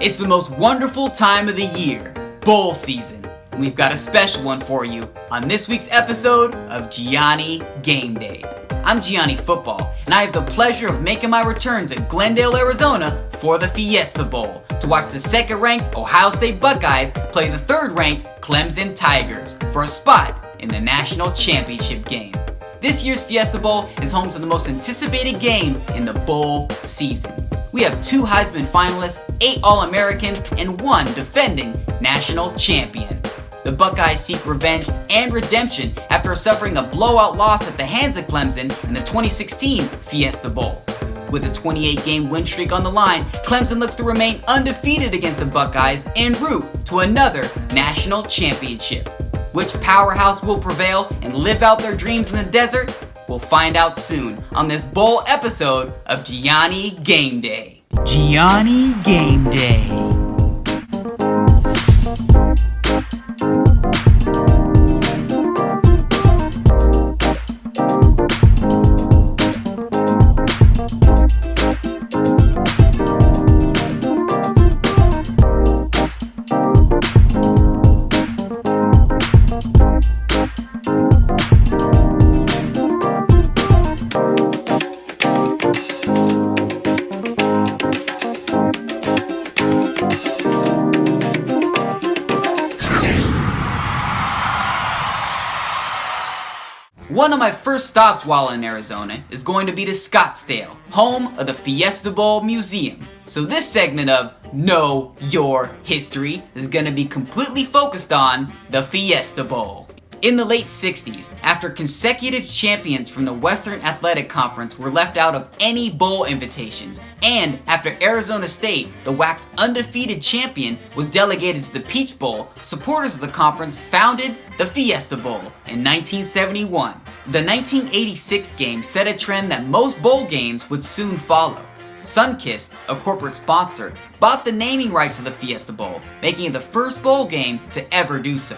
It's the most wonderful time of the year, bowl season. And we've got a special one for you on this week's episode of Gianni Gameday. I'm Gianni Football, and I have the pleasure of making my return to Glendale, Arizona for the Fiesta Bowl to watch the second-ranked Ohio State Buckeyes play the third-ranked Clemson Tigers for a spot in the national championship game. This year's Fiesta Bowl is home to the most anticipated game in the bowl season. We have 2 Heisman finalists, 8 All-Americans, and 1 defending national champion. The Buckeyes seek revenge and redemption after suffering a blowout loss at the hands of Clemson in the 2016 Fiesta Bowl. With a 28-game win streak on the line, Clemson looks to remain undefeated against the Buckeyes en route to another national championship. Which powerhouse will prevail and live out their dreams in the desert? We'll find out soon on this bowl episode of Gianni Gameday. Gianni Gameday. One of my first stops while in Arizona is going to be to Scottsdale, home of the Fiesta Bowl Museum. So this segment of Know Your History is going to be completely focused on the Fiesta Bowl. In the late 60s, after consecutive champions from the Western Athletic Conference were left out of any bowl invitations, and after Arizona State, the WAC's undefeated champion, was delegated to the Peach Bowl, supporters of the conference founded the Fiesta Bowl in 1971. The 1986 game set a trend that most bowl games would soon follow. Sunkist, a corporate sponsor, bought the naming rights of the Fiesta Bowl, making it the first bowl game to ever do so.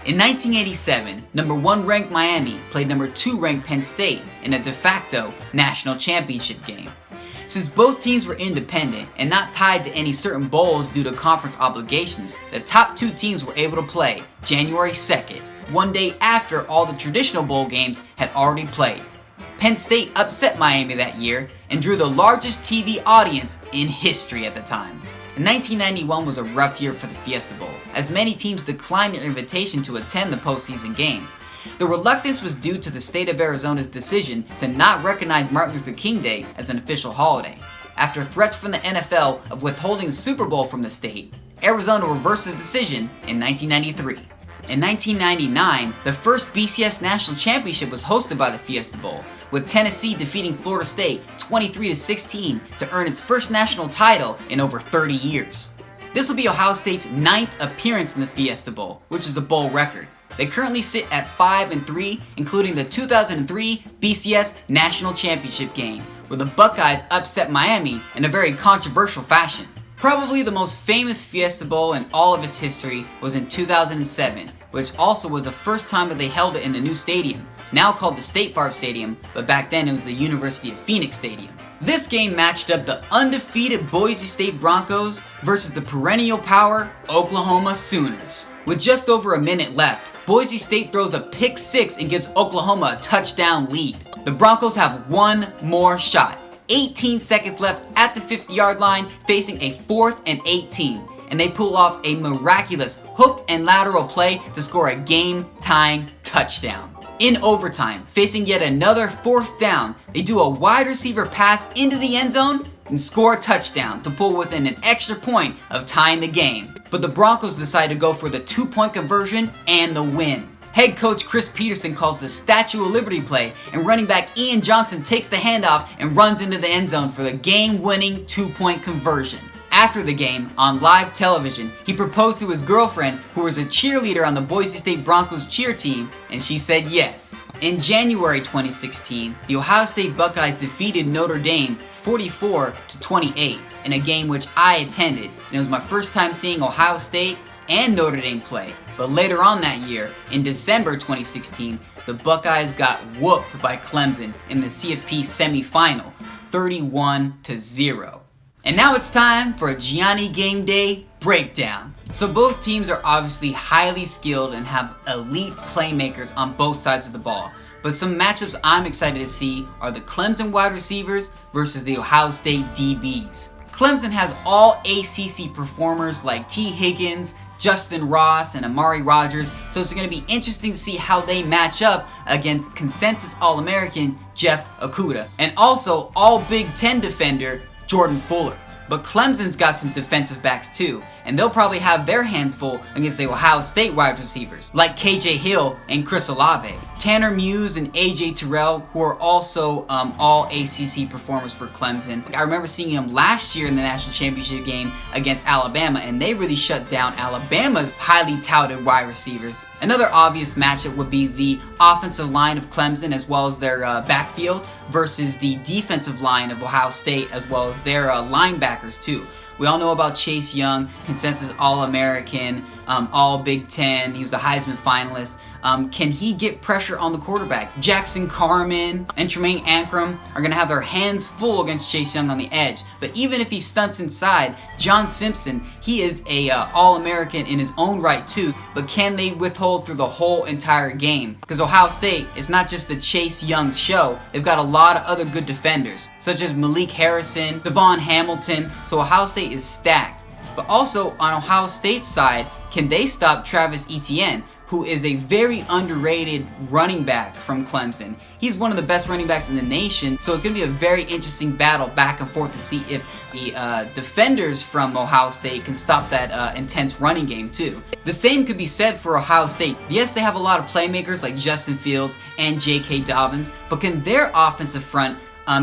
In 1987, number 1 ranked Miami played number 2 ranked Penn State in a de facto national championship game. Since both teams were independent and not tied to any certain bowls due to conference obligations, the top 2 teams were able to play January 2nd, one day after all the traditional bowl games had already played. Penn State upset Miami that year and drew the largest TV audience in history at the time. 1991 was a rough year for the Fiesta Bowl, as many teams declined their invitation to attend the postseason game. The reluctance was due to the state of Arizona's decision to not recognize Martin Luther King Day as an official holiday. After threats from the NFL of withholding the Super Bowl from the state, Arizona reversed the decision in 1993. In 1999, the first BCS National Championship was hosted by the Fiesta Bowl, with Tennessee defeating Florida State 23-16 to earn its first national title in over 30 years. This will be Ohio State's 9th appearance in the Fiesta Bowl, which is a bowl record. They currently sit at 5-3, including the 2003 BCS National Championship game, where the Buckeyes upset Miami in a very controversial fashion. Probably the most famous Fiesta Bowl in all of its history was in 2007, which also was the first time that they held it in the new stadium, now called the State Farm Stadium, but back then it was the University of Phoenix Stadium. This game matched up the undefeated Boise State Broncos versus the perennial power Oklahoma Sooners. With just over a minute left, Boise State throws a pick 6 and gives Oklahoma a touchdown lead. The Broncos have one more shot. 18 seconds left at the 50-yard line, facing a 4th and 18, and they pull off a miraculous hook and lateral play to score a game-tying touchdown. In overtime, facing yet another 4th down, they do a wide receiver pass into the end zone and score a touchdown to pull within an extra point of tying the game. But the Broncos decide to go for the 2-point conversion and the win. Head coach Chris Peterson calls the Statue of Liberty play, and running back Ian Johnson takes the handoff and runs into the end zone for the game-winning 2-point conversion. After the game, on live television, he proposed to his girlfriend, who was a cheerleader on the Boise State Broncos cheer team, and she said yes. In January 2016, the Ohio State Buckeyes defeated Notre Dame 44-28 in a game which I attended, and it was my first time seeing Ohio State and Notre Dame play. But later on that year, in December 2016, the Buckeyes got whooped by Clemson in the CFP semifinal, 31-0. And now it's time for a Gianni Gameday breakdown. So both teams are obviously highly skilled and have elite playmakers on both sides of the ball. But some matchups I'm excited to see are the Clemson wide receivers versus the Ohio State DBs. Clemson has all ACC performers like T. Higgins, Justin Ross, and Amari Rogers, so it's going to be interesting to see how they match up against consensus All-American Jeff Okudah, and also all Big Ten defender Jordan Fuller. But Clemson's got some defensive backs too, and they'll probably have their hands full against the Ohio State wide receivers like KJ Hill and Chris Olave. Tanner Muse and AJ Terrell, who are also all ACC performers for Clemson. I remember seeing them last year in the national championship game against Alabama, and they really shut down Alabama's highly touted wide receivers. Another obvious matchup would be the offensive line of Clemson as well as their backfield versus the defensive line of Ohio State as well as their linebackers too. We all know about Chase Young, consensus All-American, All Big Ten. He was a Heisman finalist. Can he get pressure on the quarterback? Jackson Carman and Tremaine Ankrum are going to have their hands full against Chase Young on the edge. But even if he stunts inside, John Simpson, he is a All-American in his own right too. But can they withhold through the whole entire game? Because Ohio State is not just the Chase Young show. They've got a lot of other good defenders, such as Malik Harrison, Devon Hamilton. So Ohio State is stacked. But also on Ohio State's side, can they stop Travis Etienne, who is a very underrated running back from Clemson? He's one of the best running backs in the nation, so it's going to be a very interesting battle back and forth to see if the defenders from Ohio State can stop that intense running game too. The same could be said for Ohio State. Yes, they have a lot of playmakers like Justin Fields and J.K. Dobbins, but can their offensive front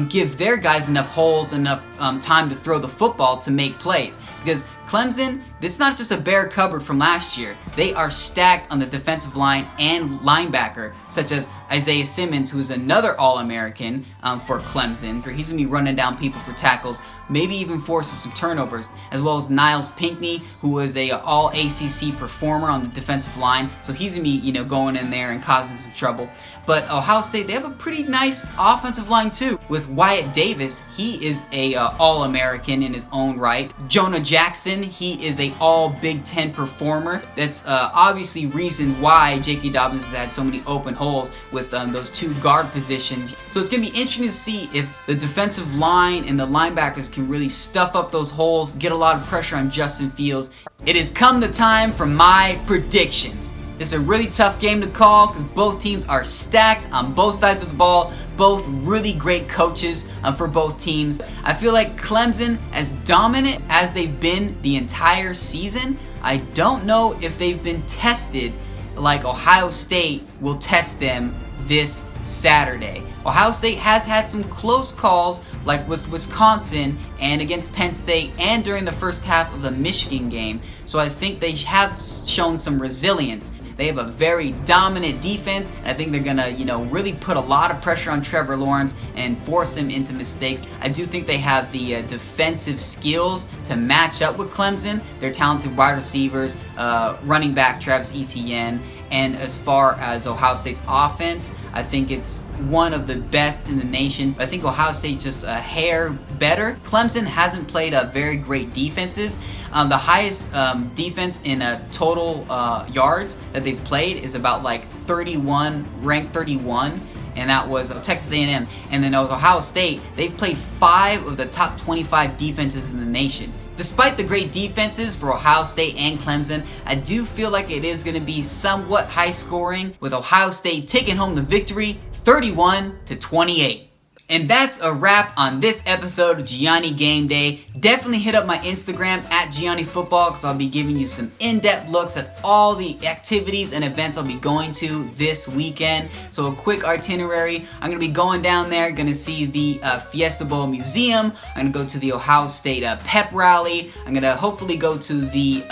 give their guys enough holes, enough time to throw the football to make plays? Because Clemson, it's not just a bare cupboard from last year. They are stacked on the defensive line and linebacker, such as Isaiah Simmons, who is another All-American for Clemson. He's going to be running down people for tackles, maybe even forcing some turnovers, as well as Niles Pinckney, who is a All-ACC performer on the defensive line. So he's going to be, going in there and causing some trouble. But Ohio State, they have a pretty nice offensive line too. With Wyatt Davis, he is a All-American in his own right. Jonah Jackson, he is a All-Big Ten performer. That's obviously reason why J.K. Dobbins has had so many open holes with those two guard positions. So it's going to be interesting to see if the defensive line and the linebackers can really stuff up those holes, get a lot of pressure on Justin Fields. It has come the time for my predictions. It's a really tough game to call because both teams are stacked on both sides of the ball, both really great coaches for both teams. I feel like Clemson, as dominant as they've been the entire season, I don't know if they've been tested like Ohio State will test them this Saturday. Ohio State has had some close calls, like with Wisconsin and against Penn State and during the first half of the Michigan game. So I think they have shown some resilience. They have a very dominant defense. I think they're gonna, really put a lot of pressure on Trevor Lawrence and force him into mistakes. I do think they have the defensive skills to match up with Clemson. They're talented wide receivers, running back Travis Etienne. And as far as Ohio State's offense, I think it's one of the best in the nation. I think Ohio State's just a hair better. Clemson hasn't played very great defenses. The highest defense in total yards that they've played is about like 31, ranked 31. And that was Texas A&M. And then Ohio State, they've played 5 of the top 25 defenses in the nation. Despite the great defenses for Ohio State and Clemson, I do feel like it is going to be somewhat high scoring, with Ohio State taking home the victory 31-28. And that's a wrap on this episode of Gianni Gameday. Definitely hit up my Instagram at Gianni Football, because I'll be giving you some in-depth looks at all the activities and events I'll be going to this weekend. So a quick itinerary: I'm going to be going down there, going to see the Fiesta Bowl Museum. I'm going to go to the Ohio State pep rally. I'm going to hopefully go to the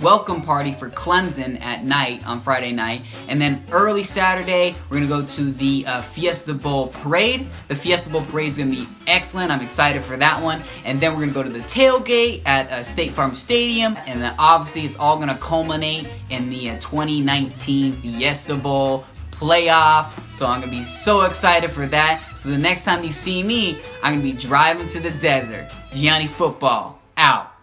welcome party for Clemson at night on Friday night. And then early Saturday, we're going to go to the Fiesta Bowl parade. The Fiesta Bowl parade is going to be excellent. I'm excited for that one. And then we're going to go to the tailgate at State Farm Stadium. And then obviously it's all going to culminate in the 2019 Fiesta Bowl playoff. So I'm gonna be so excited for that. So the next time you see me, I'm gonna be driving to the desert. Gianni Football, out.